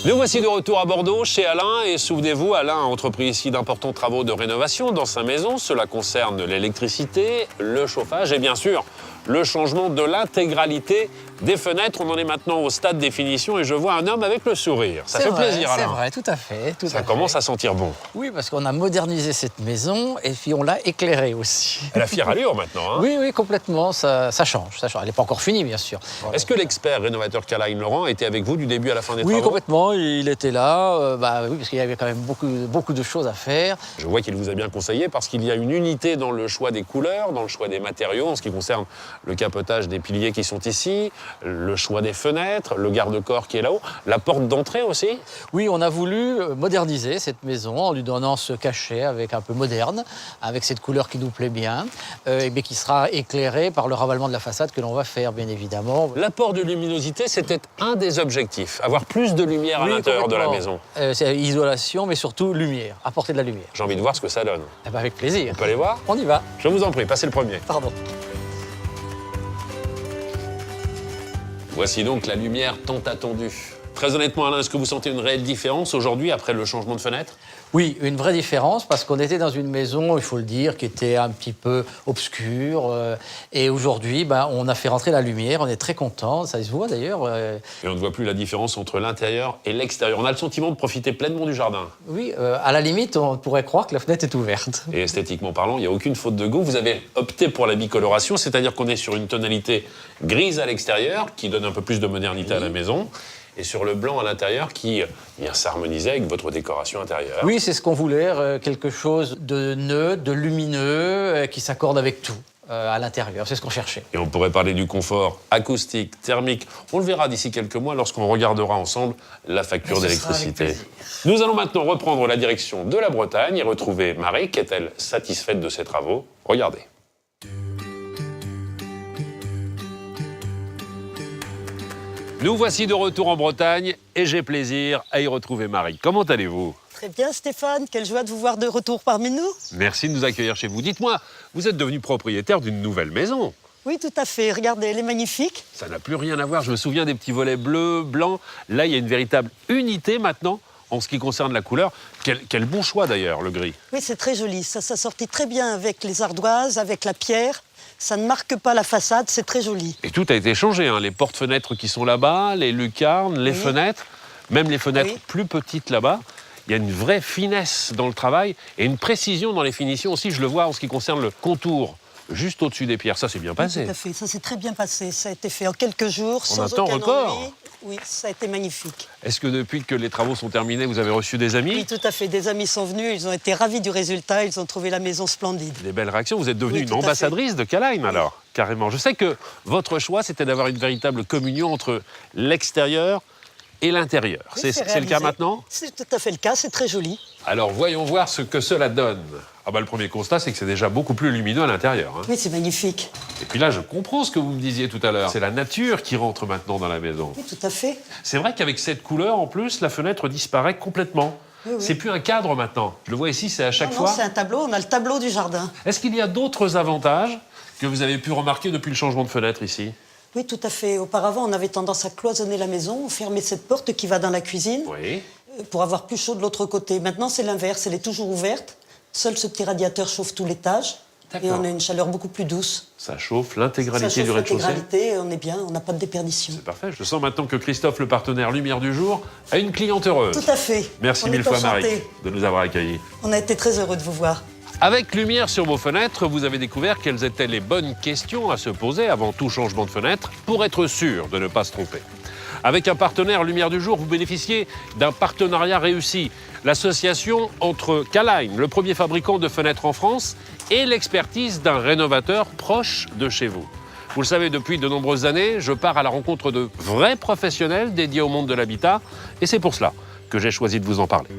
Nous voici de retour à Bordeaux, chez Alain. Et souvenez-vous, Alain a entrepris ici d'importants travaux de rénovation dans sa maison. Cela concerne l'électricité, le chauffage et bien sûr le changement de l'intégralité des fenêtres. On en est maintenant au stade des finitions et je vois un homme avec le sourire. Ça fait plaisir, Alain. C'est vrai, tout à fait. Ça commence à sentir bon. Oui, parce qu'on a modernisé cette maison et puis on l'a éclairée aussi. Elle a fière allure maintenant. Hein. Oui, complètement. Ça change. Elle n'est pas encore finie, bien sûr. Voilà. Est-ce que l'expert rénovateur Karl-Heinz Laurent était avec vous du début à la fin des travaux? Oui, complètement. Il était là. Oui, parce qu'il y avait quand même beaucoup de choses à faire. Je vois qu'il vous a bien conseillé parce qu'il y a une unité dans le choix des couleurs, dans le choix des matériaux, en ce qui concerne le capotage des piliers qui sont ici, le choix des fenêtres, le garde-corps qui est là-haut, la porte d'entrée aussi. Oui, on a voulu moderniser cette maison en lui donnant ce cachet avec un peu moderne, avec cette couleur qui nous plaît bien, mais qui sera éclairée par le ravalement de la façade que l'on va faire, bien évidemment. L'apport de luminosité, c'était un des objectifs, avoir plus de lumière à l'intérieur de la maison. C'est isolation, mais surtout lumière, apporter de la lumière. J'ai envie de voir ce que ça donne. Eh ben avec plaisir. On peut aller voir? On y va. Je vous en prie, passez le premier. Pardon. Voici donc la lumière tant attendue. Très honnêtement, Alain, est-ce que vous sentez une réelle différence aujourd'hui après le changement de fenêtre? Oui, une vraie différence parce qu'on était dans une maison, il faut le dire, qui était un petit peu obscure. Et aujourd'hui, on a fait rentrer la lumière, on est très contents, ça se voit d'ailleurs. Et on ne voit plus la différence entre l'intérieur et l'extérieur. On a le sentiment de profiter pleinement du jardin. Oui, à la limite, on pourrait croire que la fenêtre est ouverte. Et esthétiquement parlant, il n'y a aucune faute de goût. Vous avez opté pour la bicoloration, c'est-à-dire qu'on est sur une tonalité grise à l'extérieur, qui donne un peu plus de modernité à la maison. Et sur le blanc à l'intérieur qui vient s'harmoniser avec votre décoration intérieure. Oui, c'est ce qu'on voulait, quelque chose de neutre, de lumineux, qui s'accorde avec tout à l'intérieur. C'est ce qu'on cherchait. Et on pourrait parler du confort acoustique, thermique. On le verra d'ici quelques mois lorsqu'on regardera ensemble la facture d'électricité. Nous allons maintenant reprendre la direction de la Bretagne et retrouver Marie. Qu'est-elle satisfaite de ses travaux? Regardez. Nous voici de retour en Bretagne et j'ai plaisir à y retrouver Marie. Comment allez-vous? Très bien Stéphane, quelle joie de vous voir de retour parmi nous. Merci de nous accueillir chez vous. Dites-moi, vous êtes devenu propriétaire d'une nouvelle maison? Oui, tout à fait. Regardez, elle est magnifique. Ça n'a plus rien à voir. Je me souviens des petits volets bleus, blancs. Là, il y a une véritable unité maintenant en ce qui concerne la couleur. Quel bon choix d'ailleurs, le gris. Oui, c'est très joli. Ça sortit très bien avec les ardoises, avec la pierre. Ça ne marque pas la façade, c'est très joli. Et tout a été changé, hein. Les portes-fenêtres qui sont là-bas, les lucarnes, les fenêtres, même les fenêtres plus petites là-bas. Il y a une vraie finesse dans le travail et une précision dans les finitions aussi. Je le vois en ce qui concerne le contour, juste au-dessus des pierres. Ça, c'est bien passé. Oui, tout à fait, ça s'est très bien passé. Ça a été fait en quelques jours, sans temps aucun record. ennui. Oui, ça a été magnifique. Est-ce que depuis que les travaux sont terminés, vous avez reçu des amis? Oui, tout à fait. Des amis sont venus, ils ont été ravis du résultat, ils ont trouvé la maison splendide. Des belles réactions. Vous êtes devenue une tout à ambassadrice de Karl-Heinz, alors, carrément. Je sais que votre choix, c'était d'avoir une véritable communion entre l'extérieur et l'intérieur. Oui, c'est le cas maintenant? C'est tout à fait le cas, c'est très joli. Alors, voyons voir ce que cela donne. Le premier constat, c'est que c'est déjà beaucoup plus lumineux à l'intérieur. Hein. Oui, c'est magnifique. Et puis là, je comprends ce que vous me disiez tout à l'heure. C'est la nature qui rentre maintenant dans la maison. Oui, tout à fait. C'est vrai qu'avec cette couleur, en plus, la fenêtre disparaît complètement. Oui. C'est plus un cadre maintenant. Je le vois ici, c'est à chaque Non, fois. c'est un tableau, on a le tableau du jardin. Est-ce qu'il y a d'autres avantages que vous avez pu remarquer depuis le changement de fenêtre ici? Oui, tout à fait. Auparavant, on avait tendance à cloisonner la maison, fermer cette porte qui va dans la cuisine, pour avoir plus chaud de l'autre côté. Maintenant, c'est l'inverse, elle est toujours ouverte. Seul ce petit radiateur chauffe tout l'étage. Et on a une chaleur beaucoup plus douce. Ça chauffe l'intégralité du rez-de-chaussée. L'intégralité, on est bien, on n'a pas de déperdition. C'est parfait. Je sens maintenant que Christophe, le partenaire Lumière du Jour, a une cliente heureuse. Tout à fait. Merci mille fois, Marie, de nous avoir accueillis. On a été très heureux de vous voir. Avec Lumière sur vos fenêtres, vous avez découvert quelles étaient les bonnes questions à se poser avant tout changement de fenêtre pour être sûr de ne pas se tromper. Avec un partenaire Lumière du Jour, vous bénéficiez d'un partenariat réussi. L'association entre Karl-Heinz, le premier fabricant de fenêtres en France, et l'expertise d'un rénovateur proche de chez vous. Vous le savez, depuis de nombreuses années, je pars à la rencontre de vrais professionnels dédiés au monde de l'habitat, et c'est pour cela que j'ai choisi de vous en parler.